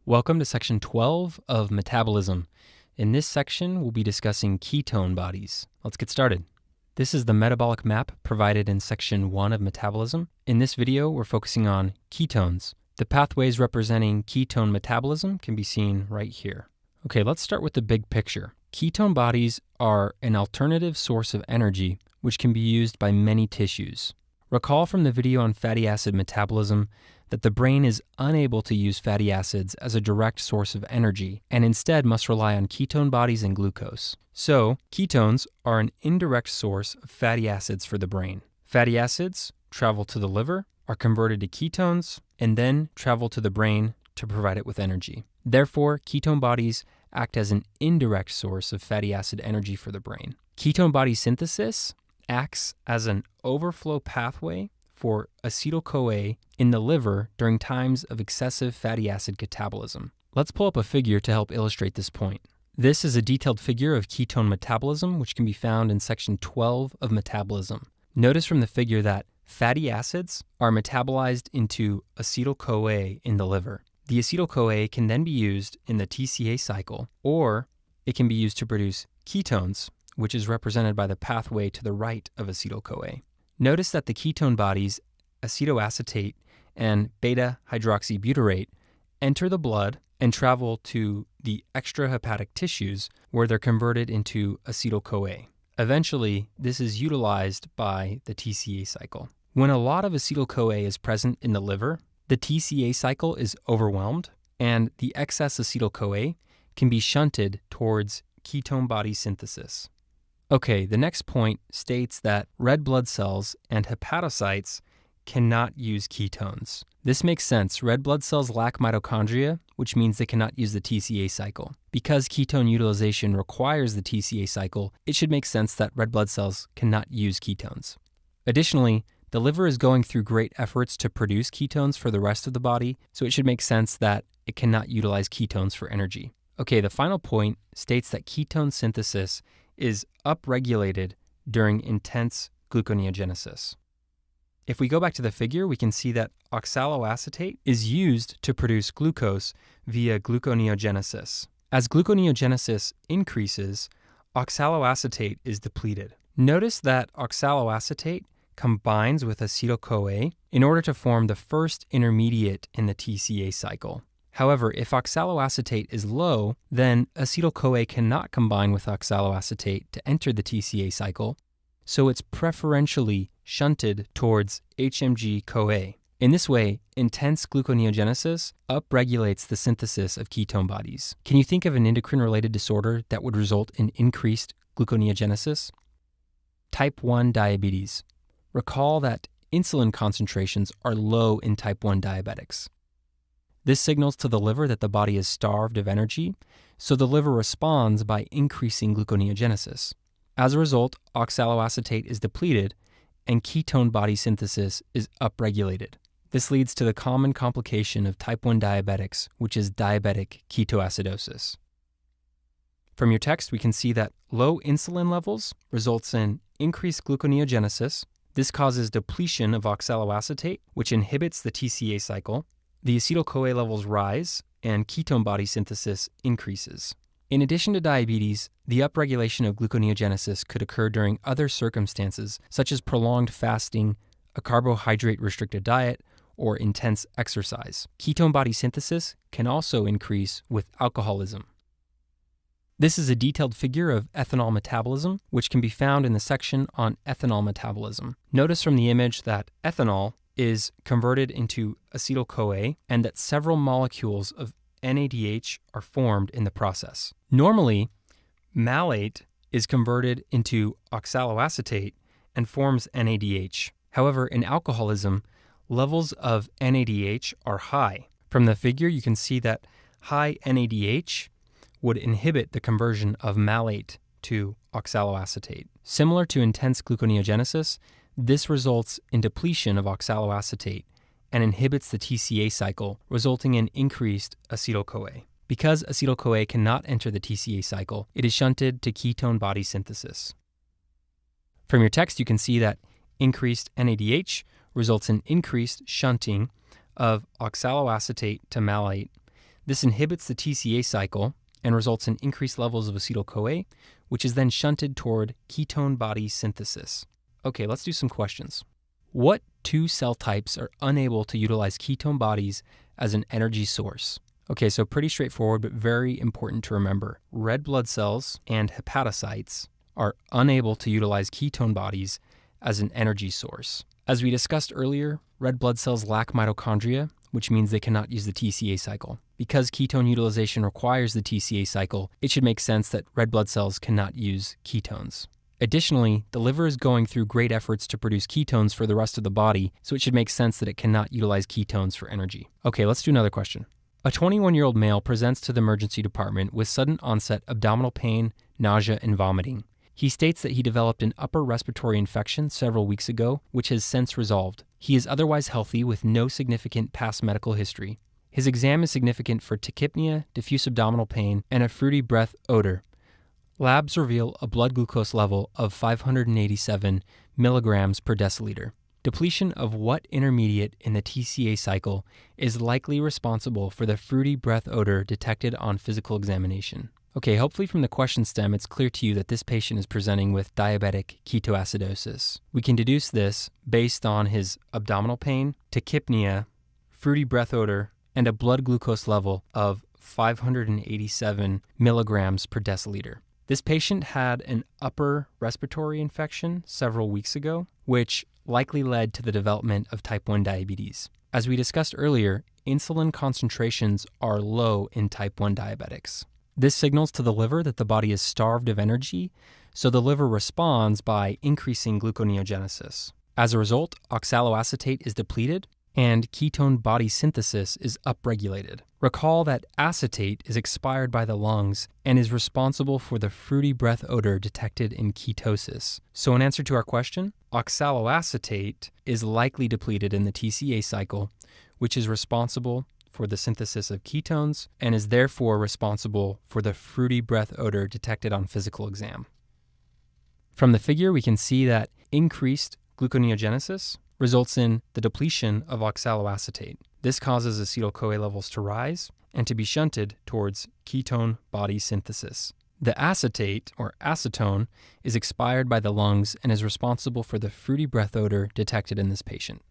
Welcome to section 12 of metabolism. In this section, we'll be discussing ketone bodies. Let's get started. This is the metabolic map provided in section 1 of metabolism. In this video, we're focusing on ketones. The pathways representing ketone metabolism can be seen right here. Okay, let's start with the big picture. Ketone bodies are an alternative source of energy which can be used by many tissues. Recall from the video on fatty acid metabolism that the brain is unable to use fatty acids as a direct source of energy and instead must rely on ketone bodies and glucose. So, ketones are an indirect source of fatty acids for the brain. Fatty acids travel to the liver, are converted to ketones, and then travel to the brain to provide it with energy. Therefore, ketone bodies act as an indirect source of fatty acid energy for the brain. Ketone body synthesis acts as an overflow pathway for acetyl-CoA in the liver during times of excessive fatty acid catabolism. Let's pull up a figure to help illustrate this point. This is a detailed figure of ketone metabolism, which can be found in section 12 of metabolism. Notice from the figure that fatty acids are metabolized into acetyl-CoA in the liver. The acetyl-CoA can then be used in the TCA cycle, or it can be used to produce ketones, which is represented by the pathway to the right of acetyl-CoA. Notice that the ketone bodies, acetoacetate and beta-hydroxybutyrate, enter the blood and travel to the extrahepatic tissues where they're converted into acetyl-CoA. Eventually, this is utilized by the TCA cycle. When a lot of acetyl-CoA is present in the liver, the TCA cycle is overwhelmed, and the excess acetyl-CoA can be shunted towards ketone body synthesis. Okay, the next point states that red blood cells and hepatocytes cannot use ketones. This makes sense. Red blood cells lack mitochondria, which means they cannot use the TCA cycle. Because ketone utilization requires the TCA cycle, it should make sense that red blood cells cannot use ketones. Additionally, the liver is going through great efforts to produce ketones for the rest of the body, so it should make sense that it cannot utilize ketones for energy. Okay, the final point states that ketone synthesis is upregulated during intense gluconeogenesis. If we go back to the figure, we can see that oxaloacetate is used to produce glucose via gluconeogenesis. As gluconeogenesis increases, oxaloacetate is depleted. Notice that oxaloacetate combines with acetyl-CoA in order to form the first intermediate in the TCA cycle. However, if oxaloacetate is low, then acetyl-CoA cannot combine with oxaloacetate to enter the TCA cycle, so it's preferentially shunted towards HMG-CoA. In this way, intense gluconeogenesis upregulates the synthesis of ketone bodies. Can you think of an endocrine-related disorder that would result in increased gluconeogenesis? Type 1 diabetes. Recall that insulin concentrations are low in type 1 diabetics. This signals to the liver that the body is starved of energy, so the liver responds by increasing gluconeogenesis. As a result, oxaloacetate is depleted and ketone body synthesis is upregulated. This leads to the common complication of type 1 diabetics, which is diabetic ketoacidosis. From your text, we can see that low insulin levels results in increased gluconeogenesis. This causes depletion of oxaloacetate, which inhibits the TCA cycle. The acetyl-CoA levels rise, and ketone body synthesis increases. In addition to diabetes, the upregulation of gluconeogenesis could occur during other circumstances, such as prolonged fasting, a carbohydrate-restricted diet, or intense exercise. Ketone body synthesis can also increase with alcoholism. This is a detailed figure of ethanol metabolism, which can be found in the section on ethanol metabolism. Notice from the image that ethanol is converted into acetyl-CoA and that several molecules of NADH are formed in the process. Normally, malate is converted into oxaloacetate and forms NADH. However, in alcoholism, levels of NADH are high. From the figure, you can see that high NADH would inhibit the conversion of malate to oxaloacetate. Similar to intense gluconeogenesis, this results in depletion of oxaloacetate and inhibits the TCA cycle, resulting in increased acetyl-CoA. Because acetyl-CoA cannot enter the TCA cycle, it is shunted to ketone body synthesis. From your text, you can see that increased NADH results in increased shunting of oxaloacetate to malate. This inhibits the TCA cycle and results in increased levels of acetyl-CoA, which is then shunted toward ketone body synthesis. Okay, let's do some questions. What two cell types are unable to utilize ketone bodies as an energy source? Okay, so pretty straightforward, but very important to remember. Red blood cells and hepatocytes are unable to utilize ketone bodies as an energy source. As we discussed earlier, red blood cells lack mitochondria, which means they cannot use the TCA cycle. Because ketone utilization requires the TCA cycle, it should make sense that red blood cells cannot use ketones. Additionally, the liver is going through great efforts to produce ketones for the rest of the body, so it should make sense that it cannot utilize ketones for energy. Okay, let's do another question. A 21-year-old male presents to the emergency department with sudden onset abdominal pain, nausea, and vomiting. He states that he developed an upper respiratory infection several weeks ago, which has since resolved. He is otherwise healthy with no significant past medical history. His exam is significant for tachypnea, diffuse abdominal pain, and a fruity breath odor. Labs reveal a blood glucose level of 587 milligrams per deciliter. Depletion of what intermediate in the TCA cycle is likely responsible for the fruity breath odor detected on physical examination? Okay, hopefully from the question stem, it's clear to you that this patient is presenting with diabetic ketoacidosis. We can deduce this based on his abdominal pain, tachypnea, fruity breath odor, and a blood glucose level of 587 milligrams per deciliter. This patient had an upper respiratory infection several weeks ago, which likely led to the development of type 1 diabetes. As we discussed earlier, insulin concentrations are low in type 1 diabetics. This signals to the liver that the body is starved of energy, so the liver responds by increasing gluconeogenesis. As a result, oxaloacetate is depleted and ketone body synthesis is upregulated. Recall that acetate is expired by the lungs and is responsible for the fruity breath odor detected in ketosis. So in answer to our question, oxaloacetate is likely depleted in the TCA cycle, which is responsible for the synthesis of ketones and is therefore responsible for the fruity breath odor detected on physical exam. From the figure, we can see that increased gluconeogenesis results in the depletion of oxaloacetate. This causes acetyl-CoA levels to rise and to be shunted towards ketone body synthesis. The acetate, or acetone, is expired by the lungs and is responsible for the fruity breath odor detected in this patient.